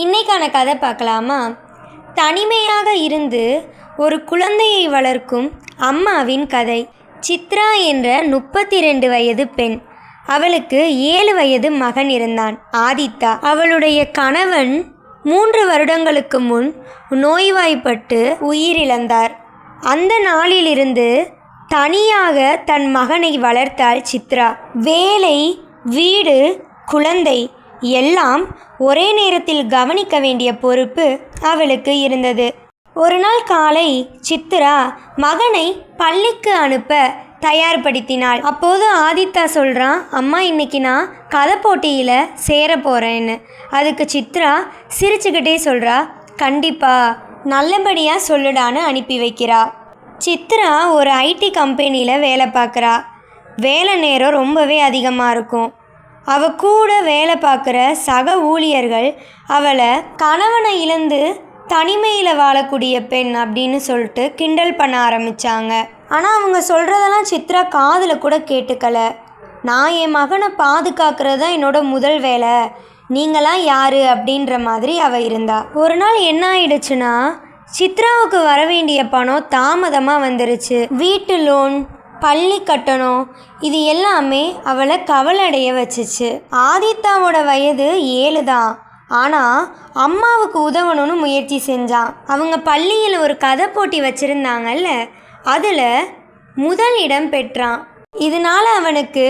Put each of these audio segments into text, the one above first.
இன்னைக்கான கதை பார்க்கலாமா? தனிமையாக இருந்து ஒரு குழந்தையை வளர்க்கும் அம்மாவின் கதை. சித்ரா என்ற 32 வயது பெண். அவளுக்கு 7 வயது மகன் இருந்தான், ஆதித்தா. அவளுடைய கணவன் 3 வருடங்களுக்கு முன் நோய்வாய்ப்பட்டு உயிரிழந்தார். அந்த நாளிலிருந்து தனியாக தன் மகனை வளர்த்தாள் சித்ரா. வேலை, வீடு, குழந்தை எல்லாம் ஒரே நேரத்தில் கவனிக்க வேண்டிய பொறுப்பு அவளுக்கு இருந்தது. ஒரு நாள் காலை சித்ரா மகனை பள்ளிக்கு அனுப்ப தயார்படுத்தினாள். அப்போது ஆதித்தா சொல்கிறான், அம்மா இன்னைக்கு நான் கதை போட்டியில் சேர போகிறேன்னு. அதுக்கு சித்ரா சிரிச்சுக்கிட்டே சொல்கிறா, கண்டிப்பா நல்லபடியாக சொல்லுடான்னு அனுப்பி வைக்கிறா. சித்ரா ஒரு ஐடி கம்பெனியில் வேலை பார்க்குறா. வேலை நேரம் ரொம்பவே அதிகமாக இருக்கும். அவள் கூட வேலை பார்க்குற சக ஊழியர்கள் அவளை கணவனை இழந்து தனிமையில் வாழக்கூடிய பெண் அப்படின்னு சொல்லிட்டு கிண்டல் பண்ண ஆரம்பித்தாங்க. ஆனால் அவங்க சொல்கிறதெல்லாம் சித்ரா காதில் கூட கேட்டுக்கல. நான் என் மகனை பாதுகாக்கிறது தான் என்னோட முதல் வேலை, நீங்களாம் யார் அப்படின்ற மாதிரி அவள் இருந்தா. ஒரு நாள் என்ன ஆயிடுச்சுன்னா, சித்ராவுக்கு வர வேண்டிய பணம் தாமதமாக வந்துருச்சு. வீட்டு லோன், பள்ளி கட்டணம், இது எல்லாமே அவளை கவலையடைய வச்சுச்சு. ஆதித்தாவோட வயது 7 தான். ஆனால் அம்மாவுக்கு உதவணும்னு முயற்சி செஞ்சான். அவங்க பள்ளியில் ஒரு கதை போட்டி வச்சுருந்தாங்கல்ல, அதில் முதல் இடம் பெற்றான். இதனால் அவனுக்கு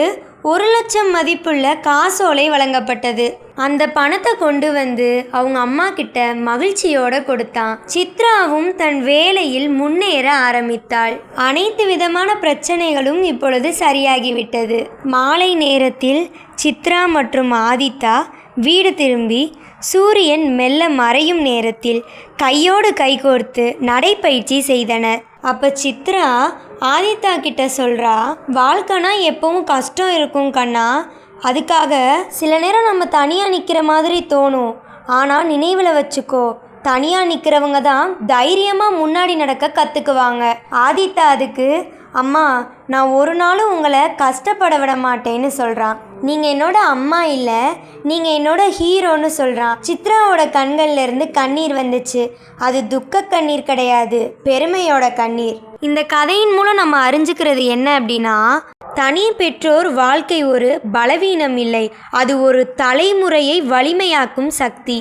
1 லட்சம் மதிப்புள்ள காசோலை வழங்கப்பட்டது. அந்த பணத்தை கொண்டு வந்து அவங்க அம்மா கிட்ட மகிழ்ச்சியோடு கொடுத்தான். சித்ராவும் தன் வேலையில் முன்னேற ஆரம்பித்தாள். அனைத்து விதமான பிரச்சனைகளும் இப்பொழுது சரியாகிவிட்டது. மாலை நேரத்தில் சித்ரா மற்றும் ஆதித்தா வீடு திரும்பி சூரியன் மெல்ல மறையும் நேரத்தில் கையோடு கைகோர்த்து நடைப்பயிற்சி செய்தனர். அப்போ சித்ரா ஆதித்தா கிட்ட சொல்கிறா, வாழ்க்கைனா எப்பவும் கஷ்டம் இருக்கும் கண்ணா. அதுக்காக சில நேரம் நம்ம தனியாக நிற்கிற மாதிரி தோணும். ஆனால் நினைவில் வச்சுக்கோ, தனியாக நிற்கிறவங்க தான் தைரியமாக முன்னாடி நடக்க கற்றுக்குவாங்க. ஆதித்தா அதுக்கு, அம்மா நான் ஒரு நாளும் உங்களை கஷ்டப்பட விட மாட்டேன்னு சொல்கிறான். நீங்கள் என்னோட அம்மா இல்லை, நீங்கள் என்னோட ஹீரோன்னு சொல்கிறான். சித்ராவோட கண்கள்ல இருந்து கண்ணீர் வந்துச்சு. அது துக்க கண்ணீர் கிடையாது, பெருமையோட கண்ணீர். இந்த கதையின் மூலம் நம்ம அறிஞ்சுக்கிறது என்ன அப்படின்னா, தனி பெற்றோர் வாழ்க்கை ஒரு பலவீனம் இல்லை, அது ஒரு தலைமுறையை வலிமையாக்கும் சக்தி.